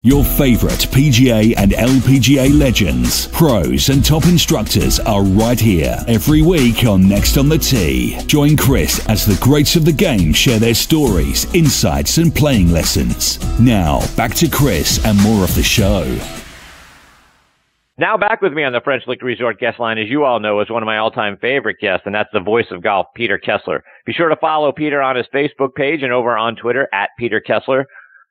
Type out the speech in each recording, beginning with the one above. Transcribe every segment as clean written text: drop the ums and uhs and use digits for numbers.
Your favorite PGA and LPGA legends, pros and top instructors are right here every week on Next on the Tee. Join Chris as the greats of the game share their stories, insights and playing lessons. Now, back to Chris and more of the show. Now back with me on the French Lick Resort guest line, as you all know, is one of my all-time favorite guests, and that's the voice of golf, Peter Kessler. Be sure to follow Peter on his Facebook page and over on Twitter at Peter Kessler.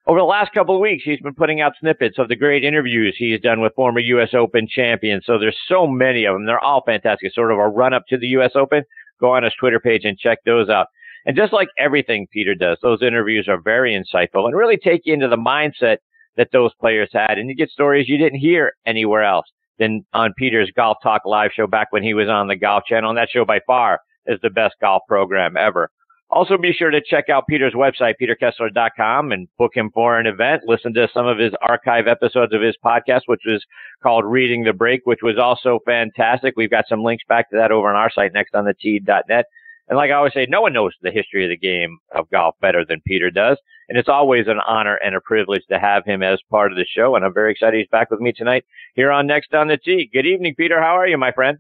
Over the last couple of weeks, he's been putting out snippets of the great interviews he's done with former U.S. Open champions. So there's so many of them. They're all fantastic. Sort of a run-up to the U.S. Open. Go on his Twitter page and check those out. And just like everything Peter does, those interviews are very insightful and really take you into the mindset that those players had. And you get stories you didn't hear anywhere else than on Peter's Golf Talk live show back when he was on the Golf Channel. And that show by far is the best golf program ever. Also, be sure to check out Peter's website, peterkessler.com, and book him for an event. Listen to some of his archive episodes of his podcast, which was called Reading the Break, which was also fantastic. We've got some links back to that over on our site, nextonthetee.net. And like I always say, no one knows the history of the game of golf better than Peter does. And it's always an honor and a privilege to have him as part of the show. And I'm very excited he's back with me tonight here on Next on the Tee. Good evening, Peter. How are you, my friend?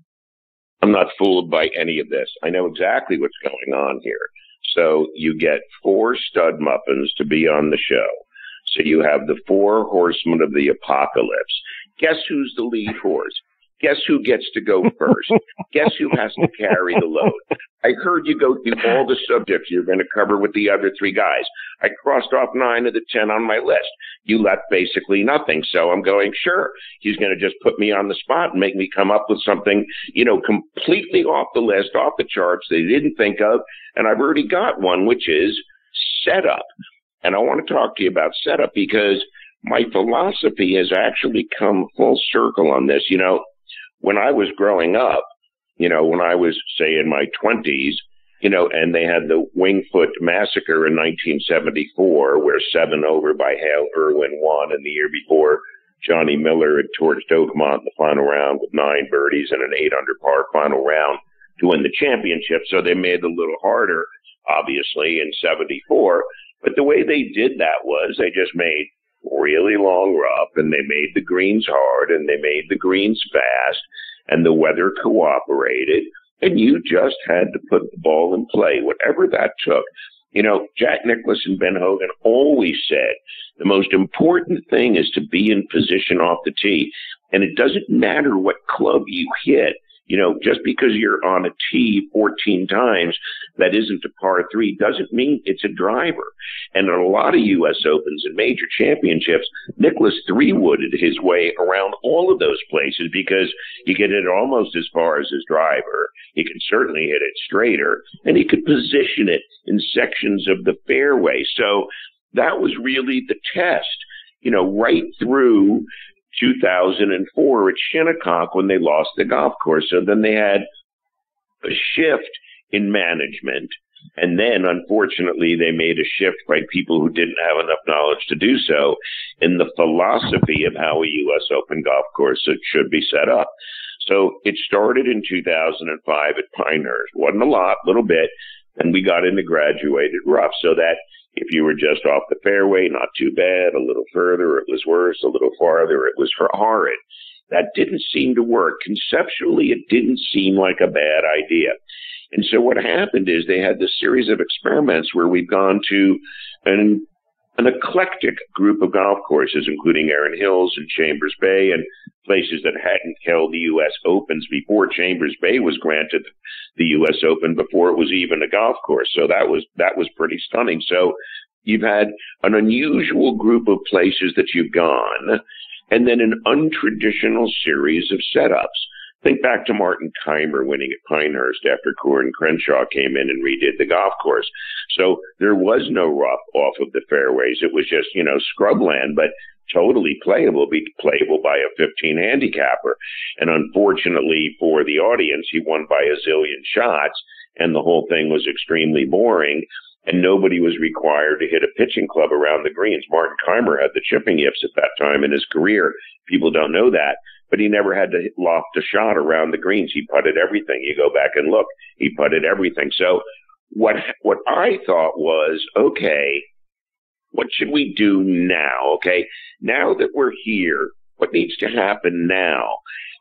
I'm not fooled by any of this. I know exactly what's going on here. So you get 4 stud muffins to be on the show. So you have the 4 horsemen of the apocalypse. Guess who's the lead horse? Guess who gets to go first? Guess who has to carry the load? I heard you go through all the subjects you're going to cover with the other 3 guys. I crossed off 9 of the 10 on my list. You left basically nothing. So I'm going, sure, he's going to just put me on the spot and make me come up with something, completely off the list, off the charts they didn't think of. And I've already got one, which is setup. And I want to talk to you about setup because my philosophy has actually come full circle on this. When I was growing up, when I was, say, in my 20s, and they had the Wingfoot Massacre in 1974, where 7 over by Hale Irwin won, and the year before, Johnny Miller had torched Oakmont in the final round with 9 birdies and an 8-under par final round to win the championship. So they made it a little harder, obviously, in 74. But the way they did that was they just made really long rough, and they made the greens hard, and they made the greens fast, and the weather cooperated, and you just had to put the ball in play, whatever that took. Jack Nicklaus and Ben Hogan always said the most important thing is to be in position off the tee, and it doesn't matter what club you hit. Just because you're on a tee 14 times, that isn't a par 3 doesn't mean it's a driver. And in a lot of U.S. Opens and major championships, Nicklaus 3-wooded his way around all of those places because he could hit it almost as far as his driver. He could certainly hit it straighter, and he could position it in sections of the fairway. So that was really the test, right through 2004 at Shinnecock when they lost the golf course. So then they had a shift in management. And then, unfortunately, they made a shift by people who didn't have enough knowledge to do so in the philosophy of how a U.S. Open golf course should be set up. So it started in 2005 at Pinehurst. Wasn't a lot, little bit. And we got into graduated rough so that if you were just off the fairway, not too bad. A little further, it was worse. A little farther, it was horrid. That didn't seem to work. Conceptually, it didn't seem like a bad idea. And so what happened is they had this series of experiments where we've gone to an eclectic group of golf courses, including Erin Hills and Chambers Bay and places that hadn't held the U.S. Opens before. Chambers Bay was granted the U.S. Open before it was even a golf course. So that was pretty stunning. So you've had an unusual group of places that you've gone, and then an untraditional series of setups. Think back to Martin Keimer winning at Pinehurst after Gordon Crenshaw came in and redid the golf course. So there was no rough off of the fairways. It was just, scrubland, but totally playable by a 15 handicapper. And unfortunately for the audience, he won by a zillion shots, and the whole thing was extremely boring. And nobody was required to hit a pitching club around the greens. Martin Keimer had the chipping yips at that time in his career. People don't know that. But he never had to loft a shot around the greens. He putted everything. You go back and look, he putted everything. So what I thought was, okay, What should we do now? Okay, now that we're here, what needs to happen now?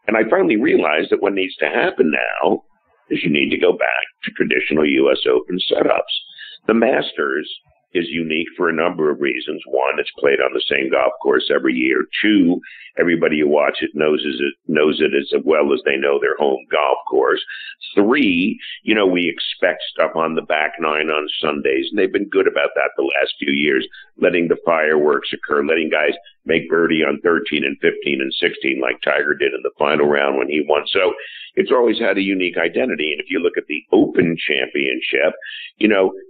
And I finally realized that what needs to happen now is you need to go back to traditional U.S. Open setups. The Masters is unique for a number of reasons. One, it's played on the same golf course every year. Two, everybody who watches it knows it as well as they know their home golf course. Three, we expect stuff on the back nine on Sundays, and they've been good about that the last few years, letting the fireworks occur, letting guys make birdie on 13 and 15 and 16 like Tiger did in the final round when he won. So it's always had a unique identity. And if you look at the Open Championship,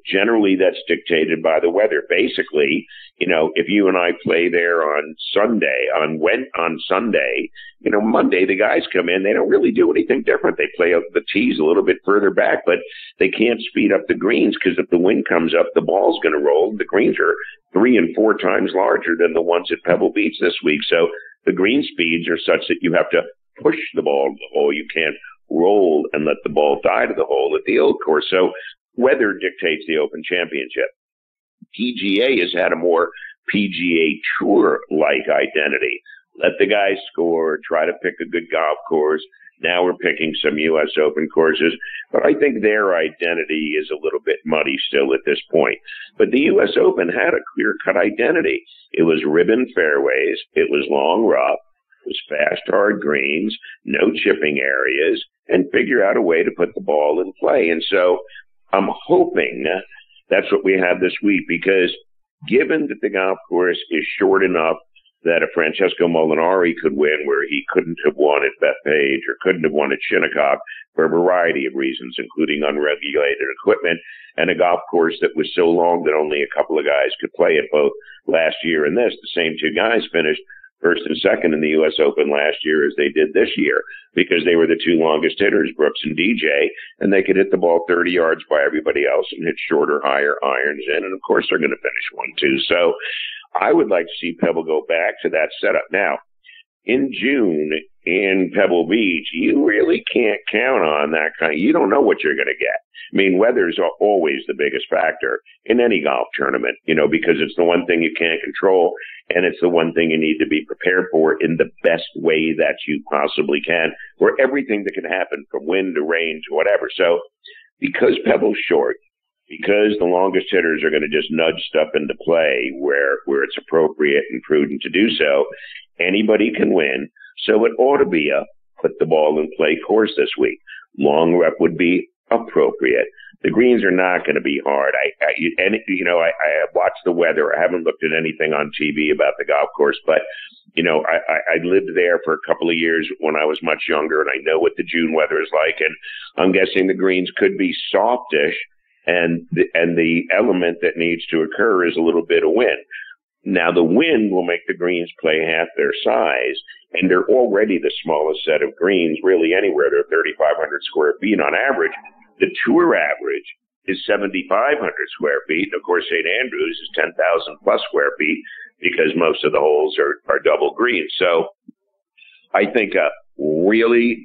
generally that's dictated by the weather. Basically, if you and I play there on Sunday, on Sunday, Monday the guys come in, they don't really do anything different. They play the tees a little bit further back, but they can't speed up the greens because if the wind comes up, the ball's going to roll. The greens are 3 and 4 times larger than the ones at Pebble Beach this week. So the green speeds are such that you have to push the ball to the hole. You can't roll and let the ball die to the hole at the old course. So weather dictates the Open Championship. PGA has had a more PGA Tour-like identity. Let the guys score, try to pick a good golf course. Now we're picking some U.S. Open courses, but I think their identity is a little bit muddy still at this point. But the U.S. Open had a clear-cut identity. It was ribbon fairways, it was long rough, it was fast, hard greens, no chipping areas, and figure out a way to put the ball in play. And so I'm hoping that's what we have this week, because given that the golf course is short enough that a Francesco Molinari could win where he couldn't have won at Bethpage or couldn't have won at Shinnecock for a variety of reasons, including unregulated equipment, and a golf course that was so long that only a couple of guys could play it both last year and this. The same two guys finished first and second in the U.S. Open last year as they did this year because they were the two longest hitters, Brooks and DJ, and they could hit the ball 30 yards by everybody else and hit shorter, higher irons in, and of course they're going to finish 1-2. So I would like to see Pebble go back to that setup. Now, in June in Pebble Beach, you really can't count on that you don't know what you're going to get. I mean, weather's always the biggest factor in any golf tournament, because it's the one thing you can't control, and it's the one thing you need to be prepared for in the best way that you possibly can, for everything that can happen from wind to rain to whatever. So because Pebble's short, because the longest hitters are going to just nudge stuff into play where it's appropriate and prudent to do so, anybody can win. So it ought to be a put the ball in play course this week. Long rep would be appropriate. The greens are not going to be hard. I have watched the weather. I haven't looked at anything on TV about the golf course, but I lived there for a couple of years when I was much younger, and I know what the June weather is like. And I'm guessing the greens could be softish, and the element that needs to occur is a little bit of wind. Now, the wind will make the greens play half their size, and they're already the smallest set of greens, really anywhere. They're 3,500 square feet on average. The tour average is 7,500 square feet. And of course, St. Andrews is 10,000 plus square feet because most of the holes are double green. So I think a really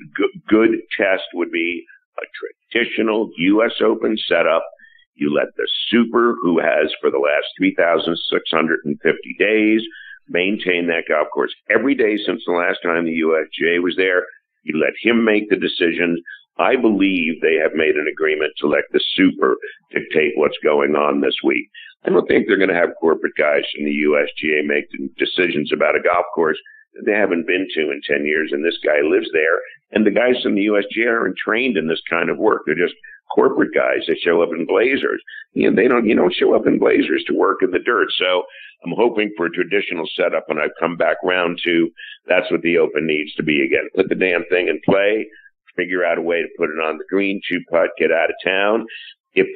good test would be a traditional U.S. Open setup. You let the super, who has for the last 3,650 days, maintain that golf course every day since the last time the USGA was there. You let him make the decisions. I believe they have made an agreement to let the super dictate what's going on this week. I don't think they're going to have corporate guys from the USGA make decisions about a golf course that they haven't been to in 10 years, and this guy lives there. And the guys from the USGA aren't trained in this kind of work. They're just corporate guys. They show up in blazers. You don't show up in blazers to work in the dirt. So I'm hoping for a traditional setup, and I've come back round to that's what the Open needs to be again. Put the damn thing in play, figure out a way to put it on the green, 2-putt, get out of town. If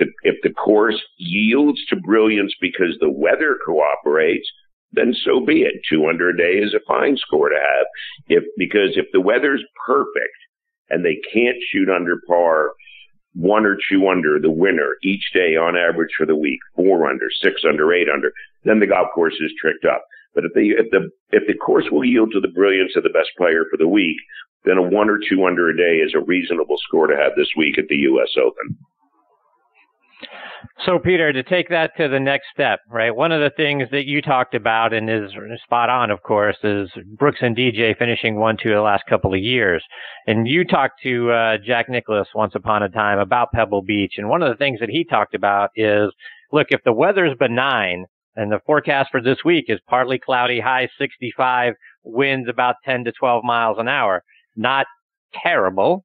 the course yields to brilliance because the weather cooperates, then so be it. 2 under a day is a fine score to have. Because if the weather's perfect and they can't shoot under par 1 or 2 under the winner each day on average for the week, 4 under, 6 under, 8 under, then the golf course is tricked up. But if the course will yield to the brilliance of the best player for the week, then a 1 or 2 under a day is a reasonable score to have this week at the U.S. Open. So, Peter, to take that to the next step, right? One of the things that you talked about and is spot on, of course, is Brooks and DJ finishing 1-2 the last couple of years. And you talked to Jack Nicklaus once upon a time about Pebble Beach. And one of the things that he talked about is, look, if the weather's benign, and the forecast for this week is partly cloudy, high 65, winds about 10 to 12 miles an hour, not terrible.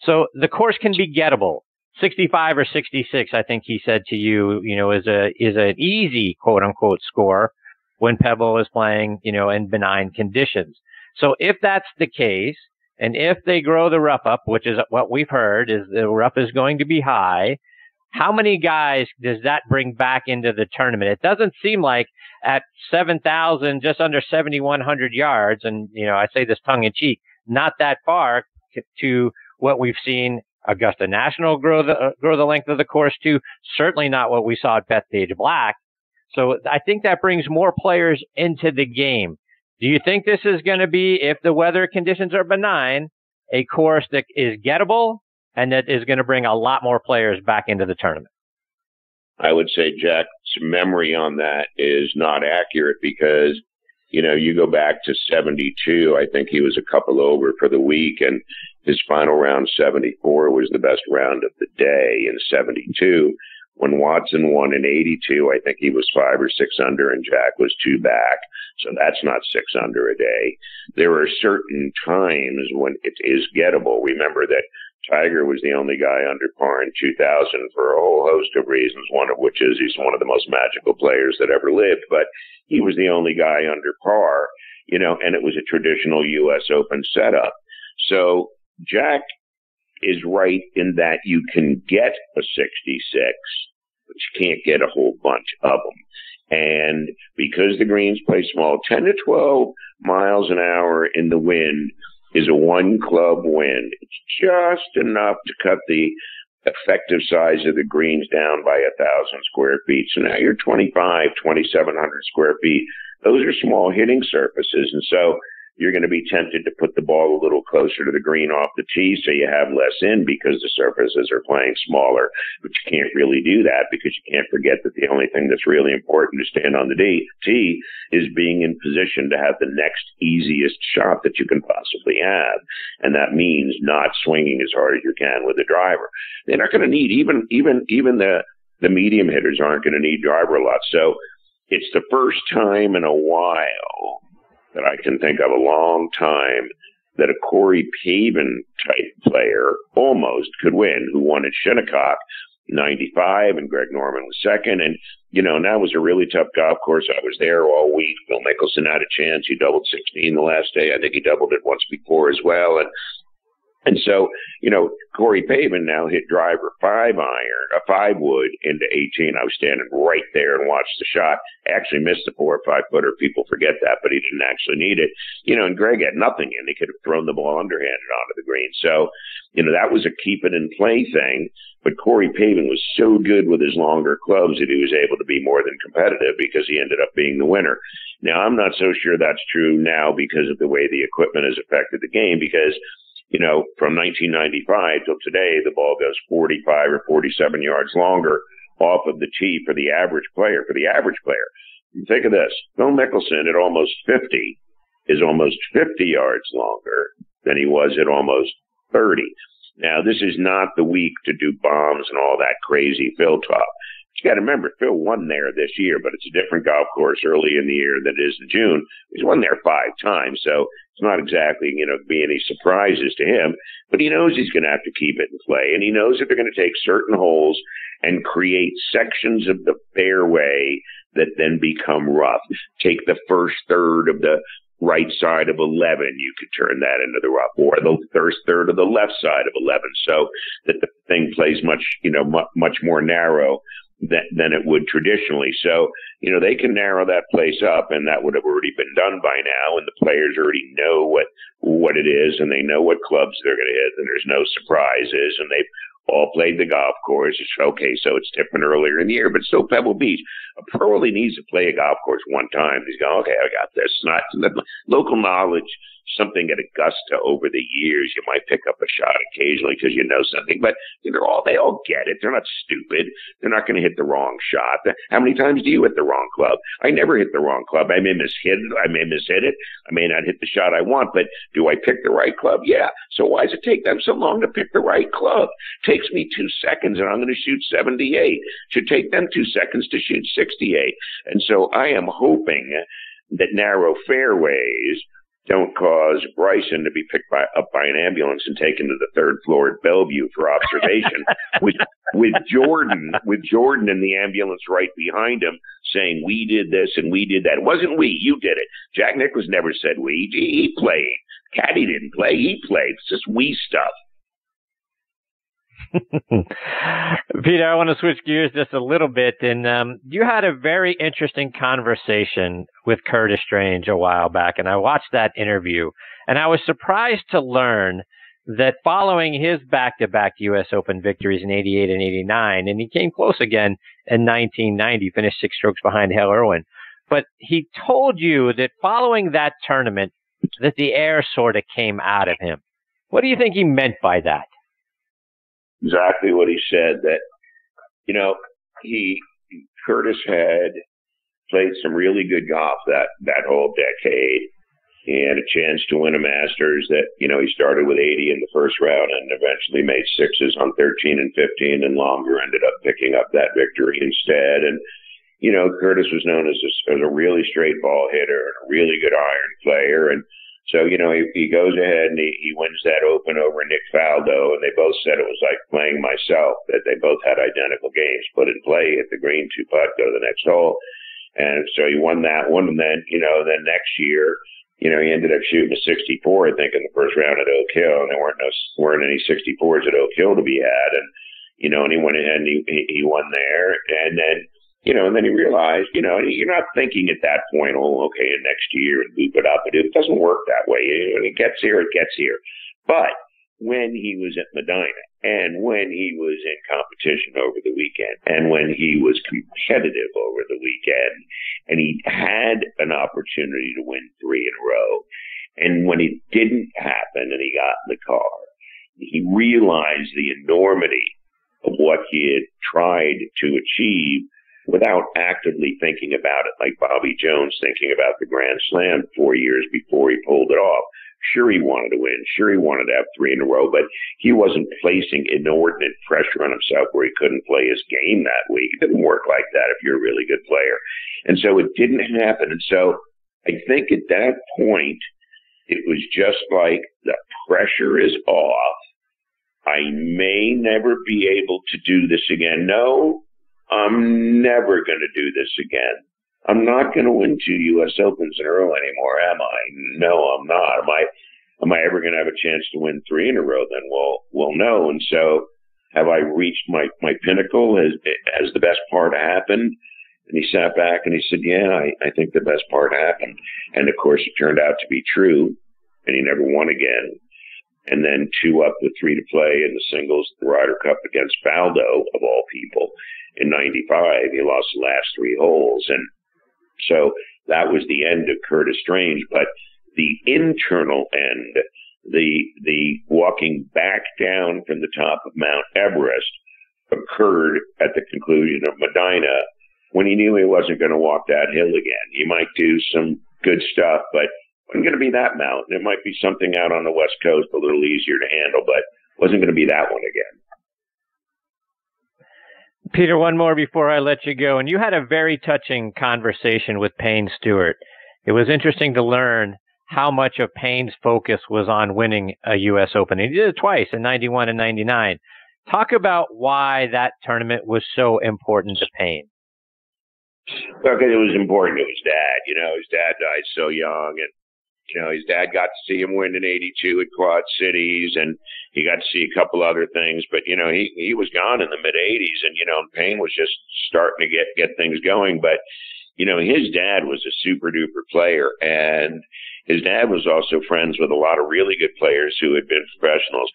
So the course can be gettable. 65 or 66, I think he said to you, is an easy quote unquote score when Pebble is playing, in benign conditions. So if that's the case, and if they grow the rough up, which is what we've heard, is the rough is going to be high, how many guys does that bring back into the tournament? It doesn't seem like at 7,000, just under 7,100 yards, and, I say this tongue in cheek, not that far to what we've seen Augusta National grow the length of the course to. Certainly not what we saw at Bethpage Black. So I think that brings more players into the game. Do you think this is going to be, if the weather conditions are benign, a course that is gettable and that is going to bring a lot more players back into the tournament? I would say Jack's memory on that is not accurate because, you go back to 72, I think he was a couple over for the week, and his final round, 74, was the best round of the day in 72. When Watson won in 82, I think he was 5 or 6 under and Jack was 2 back. So that's not 6 under a day. There are certain times when it is gettable. Remember that Tiger was the only guy under par in 2000 for a whole host of reasons, one of which is he's one of the most magical players that ever lived, but he was the only guy under par, and it was a traditional U.S. Open setup. So Jack is right in that you can get a 66, but you can't get a whole bunch of them. And because the greens play small, 10 to 12 miles an hour in the wind is a one-club wind. It's just enough to cut the effective size of the greens down by 1,000 square feet. So now you're 2,700 square feet. Those are small hitting surfaces. And so you're going to be tempted to put the ball a little closer to the green off the tee so you have less in because the surfaces are playing smaller. But you can't really do that because you can't forget that the only thing that's really important to stand on the tee is being in position to have the next easiest shot that you can possibly have. And that means not swinging as hard as you can with the driver. They're not going to need, even the medium hitters aren't going to need driver a lot. So it's the first time in a while that I can think of, a long time, that a Corey Pavin type player almost could win, who won at Shinnecock 95, and Greg Norman was second. And, and that was a really tough golf course. I was there all week. Phil Mickelson had a chance. He doubled 16 the last day. I think he doubled it once before as well. And so, Corey Pavin now hit driver 5 wood into 18. I was standing right there and watched the shot. I actually missed the 4 or 5 footer. People forget that, but he didn't actually need it. And Greg had nothing in. He could have thrown the ball underhanded onto the green. So, that was a keep it in play thing. But Corey Pavin was so good with his longer clubs that he was able to be more than competitive because he ended up being the winner. Now, I'm not so sure that's true now because of the way the equipment has affected the game, because from 1995 till today, the ball goes 45 or 47 yards longer off of the tee for the average player. Think of this. Phil Mickelson at almost 50 is almost 50 yards longer than he was at almost 30. Now, this is not the week to do bombs and all that crazy Phil talk. You got to remember, Phil won there this year, but it's a different golf course early in the year than it is in June. He's won there 5 times, so it's not exactly, be any surprises to him. But he knows he's going to have to keep it in play, and he knows that they're going to take certain holes and create sections of the fairway that then become rough. Take the first third of the right side of 11, you could turn that into the rough, or the first third of the left side of 11, so that the thing plays much more narrow than it would traditionally. So, they can narrow that place up, and that would have already been done by now, and the players already know what it is, and they know what clubs they're going to hit, and there's no surprises, and they've all played the golf course. Okay, so it's different earlier in the year, but still Pebble Beach. A pro only needs to play a golf course one time. He's going, okay, I got this. Not local knowledge something at Augusta over the years. You might pick up a shot occasionally because you know something, but they all get it. They're not stupid. They're not going to hit the wrong shot. How many times do you hit the wrong club? I never hit the wrong club. I may mishit it. I may mishit it. I may not hit the shot I want, but do I pick the right club? Yeah. So why does it take them so long to pick the right club? It takes me 2 seconds and I'm going to shoot 78. It should take them 2 seconds to shoot 68. And so I am hoping that narrow fairways don't cause Bryson to be picked up by an ambulance and taken to the third floor at Bellevue for observation, with Jordan in the ambulance right behind him saying, we did this and we did that. It wasn't we, you did it. Jack Nicklaus never said we. He played. Caddy didn't play. He played. It's just we stuff. Peter, I want to switch gears just a little bit. And you had a very interesting conversation with Curtis Strange a while back, and I watched that interview, and I was surprised to learn that following his back-to-back U.S. Open victories in 88 and 89, and he came close again in 1990, finished 6 strokes behind Hale Irwin, but he told you that following that tournament, that the air sort of came out of him. What do you think he meant by that? Exactly what he said, that, Curtis had played some really good golf that whole decade. He had a chance to win a Masters that, he started with 80 in the first round and eventually made 6s on 13 and 15 and longer, ended up picking up that victory instead. And, Curtis was known as a really straight ball hitter and a really good iron player. And so, he goes ahead and he wins that Open over Nick Faldo, and they both said it was like playing myself, that they both had identical games, put in play, hit the green, 2-putt, go to the next hole. And so he won that one. And then, then next year, he ended up shooting a 64, I think, in the first round at Oak Hill, and there weren't any 64s at Oak Hill to be had. And, and he went ahead and he won there. And then, and then he realized, you're not thinking at that point, oh, okay, next year and loop it up. It doesn't work that way. When it gets here, it gets here. But when he was at Medina, and when he was in competition over the weekend, and when he was competitive over the weekend, and he had an opportunity to win 3 in a row, and when it didn't happen and he got in the car, he realized the enormity of what he had tried to achieve without actively thinking about it, like Bobby Jones thinking about the Grand Slam 4 years before he pulled it off. Sure, he wanted to win. Sure, he wanted to have 3 in a row, but he wasn't placing inordinate pressure on himself where he couldn't play his game that week. It didn't work like that if you're a really good player. And so it didn't happen. And so I think at that point, it was just like the pressure is off. I may never be able to do this again. No, I'm never going to do this again. I'm not going to win 2 U.S. Opens in a row anymore, am I? No, I'm not. Am I ever going to have a chance to win 3 in a row then? Well, no. And so have I reached my pinnacle? Has the best part happened? And he sat back and he said, yeah, I think the best part happened. And of course, it turned out to be true. And he never won again. And then 2 up with 3 to play in the singles, the Ryder Cup against Faldo, of all people. In 95, he lost the last 3 holes. And so that was the end of Curtis Strange. But the internal end, the walking back down from the top of Mount Everest, occurred at the conclusion of Medina, when he knew he wasn't going to walk that hill again. He might do some good stuff, but it wasn't going to be that mountain. It might be something out on the West Coast a little easier to handle, but it wasn't going to be that one again. Peter, one more before I let you go. And you had a very touching conversation with Payne Stewart. It was interesting to learn how much of Payne's focus was on winning a U.S. Open. He did it twice, in 91 and 99. Talk about why that tournament was so important to Payne. Well, because it was important to his dad. His dad died so young, and his dad got to see him win in 82 at Quad Cities, and he got to see a couple other things, but, he was gone in the mid-80s, and, Payne was just starting to get things going. But, his dad was a super duper player, and his dad was also friends with a lot of really good players who had been professionals.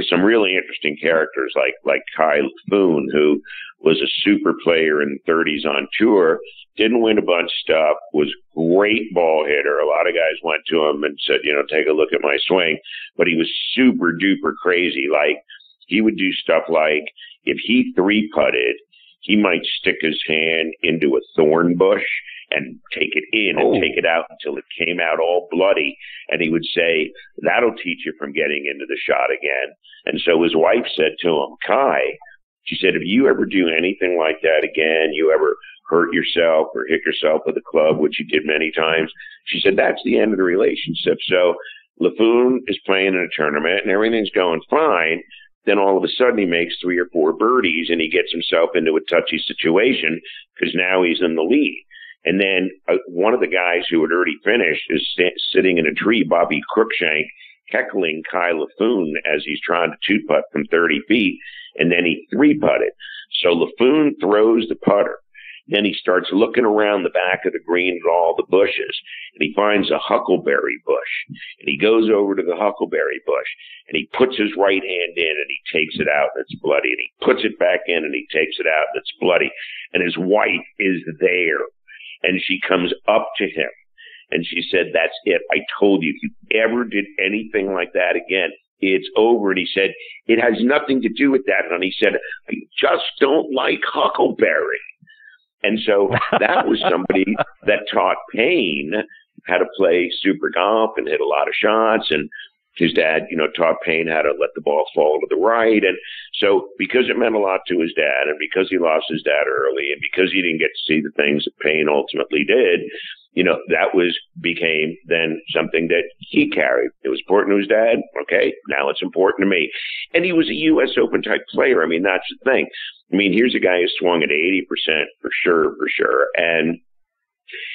Some really interesting characters like Kai Laffoon, who was a super player in the 30s on tour, didn't win a bunch of stuff, was a great ball hitter. A lot of guys went to him and said, take a look at my swing, but he was super duper crazy. Like, he would do stuff like, if he three-putted, he might stick his hand into a thorn bush and take it in and take it out until it came out all bloody. And he would say, that'll teach you from getting into the shot again. And so his wife said to him, Kai, she said, if you ever do anything like that again, you ever hurt yourself or hit yourself with a club, which you did many times, she said, that's the end of the relationship. So Laffoon is playing in a tournament and everything's going fine. Then all of a sudden he makes 3 or 4 birdies and he gets himself into a touchy situation because now he's in the lead. And then one of the guys who had already finished is sitting in a tree, Bobby Cruikshank, heckling Kai Laffoon as he's trying to two-putt from 30 feet, and then he three-putted. So Laffoon throws the putter. Then he starts looking around the back of the green at all the bushes, and he finds a huckleberry bush. And he goes over to the huckleberry bush, and he puts his right hand in, and he takes it out, and it's bloody. And he puts it back in, and he takes it out, and it's bloody. And his wife is there, and she comes up to him, and she said, that's it. I told you, if you ever did anything like that again, it's over. And he said, it has nothing to do with that. And he said, I just don't like huckleberry. And so that was somebody that taught Payne how to play super golf and hit a lot of shots. And his dad, taught Payne how to let the ball fall to the right. And so because it meant a lot to his dad and because he lost his dad early and because he didn't get to see the things that Payne ultimately did, that became then something that he carried. It was important to his dad. Okay, now it's important to me. And he was a U.S. Open type player. I mean, that's the thing. I mean, here's a guy who swung at 80% for sure. And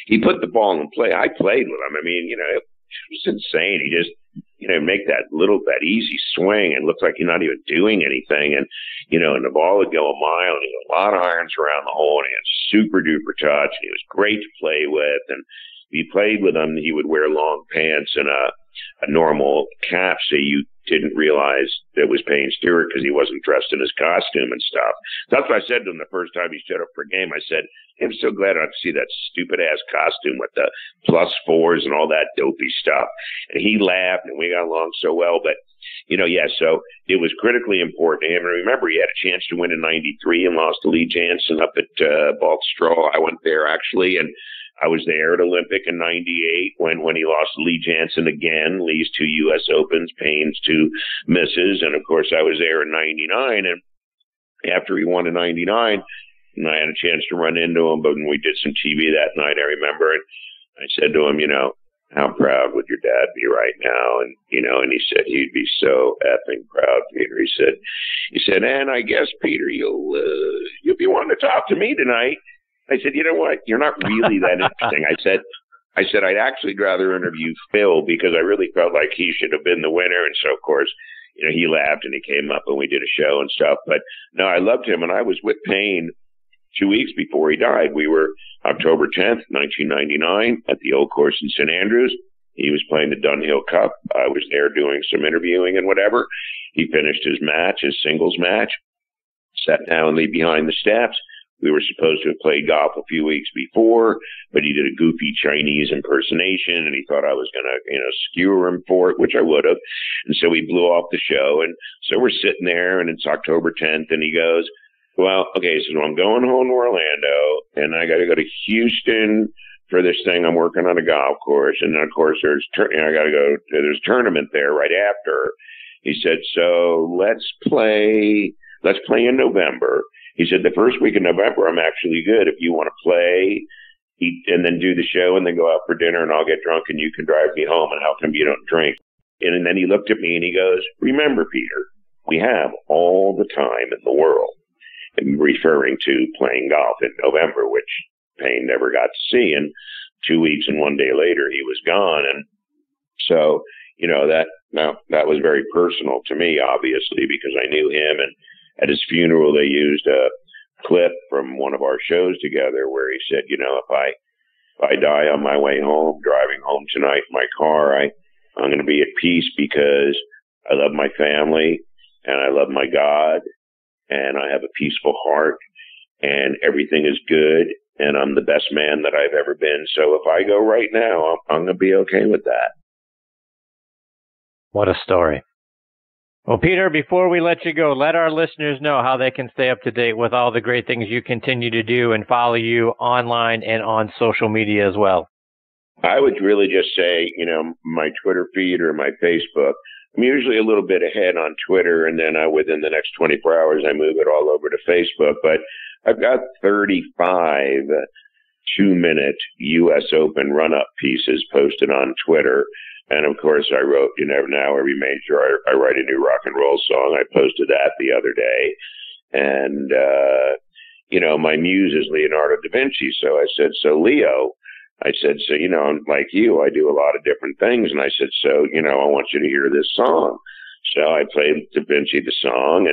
he put the ball in play. I played with him. I mean, it was insane. He just, make that easy swing and looks like you're not even doing anything. And, and the ball would go a mile and he had a lot of irons around the hole and he had super duper touch and he was great to play with. And if you played with him, he would wear long pants and a normal cap so you didn't realize it was Payne Stewart because he wasn't dressed in his costume and stuff. That's what I said to him the first time he showed up for a game. I said, I'm so glad I don't have to see that stupid ass costume with the +4s and all that dopey stuff. And he laughed and we got along so well. But, so it was critically important to him. And remember, he had a chance to win in 93 and lost to Lee Janzen up at Baltusrol. I went there actually, and I was there at Olympic in 98 when he lost to Lee Janzen again, Lee's 2 U.S. Opens, Payne's 2 misses. And, of course, I was there in 99. And after he won in 99, and I had a chance to run into him, but when we did some TV that night, I remember, and I said to him, how proud would your dad be right now? And, and he said he'd be so effing proud, Peter. He said, and I guess, Peter, you'll be wanting to talk to me tonight. I said, you know what? You're not really that interesting. I said, I'd actually rather interview Phil because I really felt like he should have been the winner. And so, of course, he laughed and he came up and we did a show and stuff. But no, I loved him. And I was with Payne 2 weeks before he died. We were October 10th, 1999 at the old course in St. Andrews. He was playing the Dunhill Cup. I was there doing some interviewing and whatever. He finished his singles match, sat down behind the steps. We were supposed to have played golf a few weeks before, but he did a goofy Chinese impersonation, and he thought I was going to, skewer him for it, which I would have. And so we blew off the show. And so we're sitting there, and it's October 10th, and he goes, well, okay, so I'm going home to Orlando, and I got to go to Houston for this thing. I'm working on a golf course. And then, of course, there's a tournament there right after. He said, so let's play in November. He said, the first week in November, I'm actually good. If you want to play, and then do the show and then go out for dinner and I'll get drunk and you can drive me home. And how come you don't drink? And then he looked at me and he goes, remember, Peter, we have all the time in the world. And referring to playing golf in November, which Payne never got to see. And 2 weeks and 1 day later, he was gone. And so, that was very personal to me, obviously, because I knew him. And at his funeral, they used a clip from one of our shows together where he said, if I die on my way home, driving home tonight in my car, I'm going to be at peace because I love my family and I love my God and I have a peaceful heart and everything is good and I'm the best man that I've ever been. So if I go right now, I'm going to be okay with that. What a story. Well, Peter, before we let you go, let our listeners know how they can stay up to date with all the great things you continue to do and follow you online and on social media as well. I would really just say, my Twitter feed or my Facebook. I'm usually a little bit ahead on Twitter, and then within the next 24 hours, I move it all over to Facebook. But I've got 35 2-minute U.S. Open run-up pieces posted on Twitter. And, of course, I wrote, now every major, I write a new rock and roll song. I posted that the other day. And, my muse is Leonardo da Vinci. So I said, so Leo, like you, I do a lot of different things. And I said, so, I want you to hear this song. So I played Da Vinci the song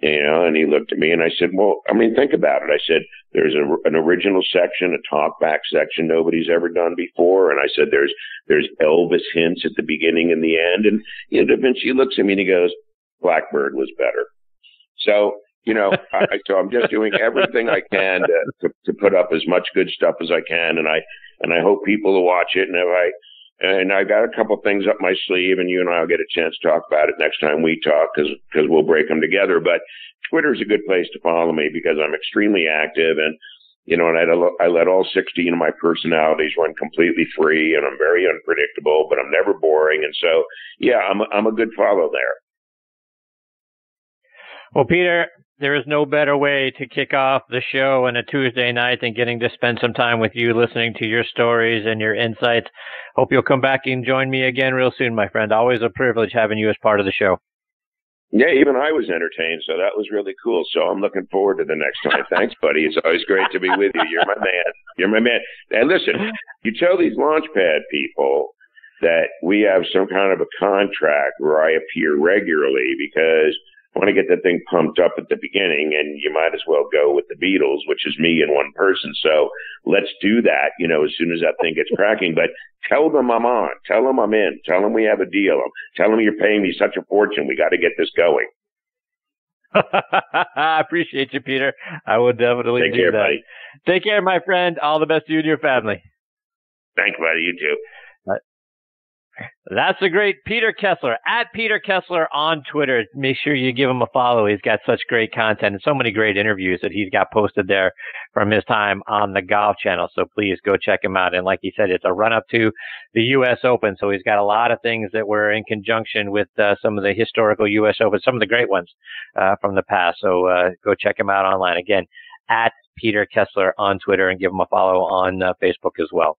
and he looked at me and I said, well, think about it. I said, there's an original section, a talkback section nobody's ever done before. And I said, there's Elvis hints at the beginning and the end. And, Da Vinci looks at me and he goes, Blackbird was better. So, so I'm just doing everything I can to put up as much good stuff as I can. And I hope people will watch it. And I got a couple things up my sleeve, and you and I will get a chance to talk about it next time we talk because we'll break them together. But Twitter's a good place to follow me because I'm extremely active and, and I let all 16 of my personalities run completely free, and I'm very unpredictable, but I'm never boring. And so, yeah, I'm a good follow there. Well, Peter, there is no better way to kick off the show on a Tuesday night than getting to spend some time with you, listening to your stories and your insights. Hope you'll come back and join me again real soon, my friend. Always a privilege having you as part of the show. Yeah, even I was entertained, so that was really cool. So I'm looking forward to the next time. Thanks, buddy. It's always great to be with you. You're my man. You're my man. And listen, you tell these Launchpad people that we have some kind of a contract where I appear regularly because I want to get that thing pumped up at the beginning, and you might as well go with the Beatles, which is me and one person. So let's do that, as soon as that thing gets cracking. But tell them I'm on. Tell them I'm in. Tell them we have a deal. Tell them you're paying me such a fortune. We got to get this going. I appreciate you, Peter. I will definitely Take care, that. buddy. Take care, my friend. All the best to you and your family. Thanks, buddy. You too. That's the great Peter Kessler, at Peter Kessler on Twitter. Make sure you give him a follow. He's got such great content and so many great interviews that he's got posted there from his time on the Golf Channel. So please go check him out. And like he said, it's a run up to the U.S. Open. So he's got a lot of things that were in conjunction with some of the historical U.S. Open, some of the great ones from the past. So go check him out online. Again, at Peter Kessler on Twitter, and give him a follow on Facebook as well.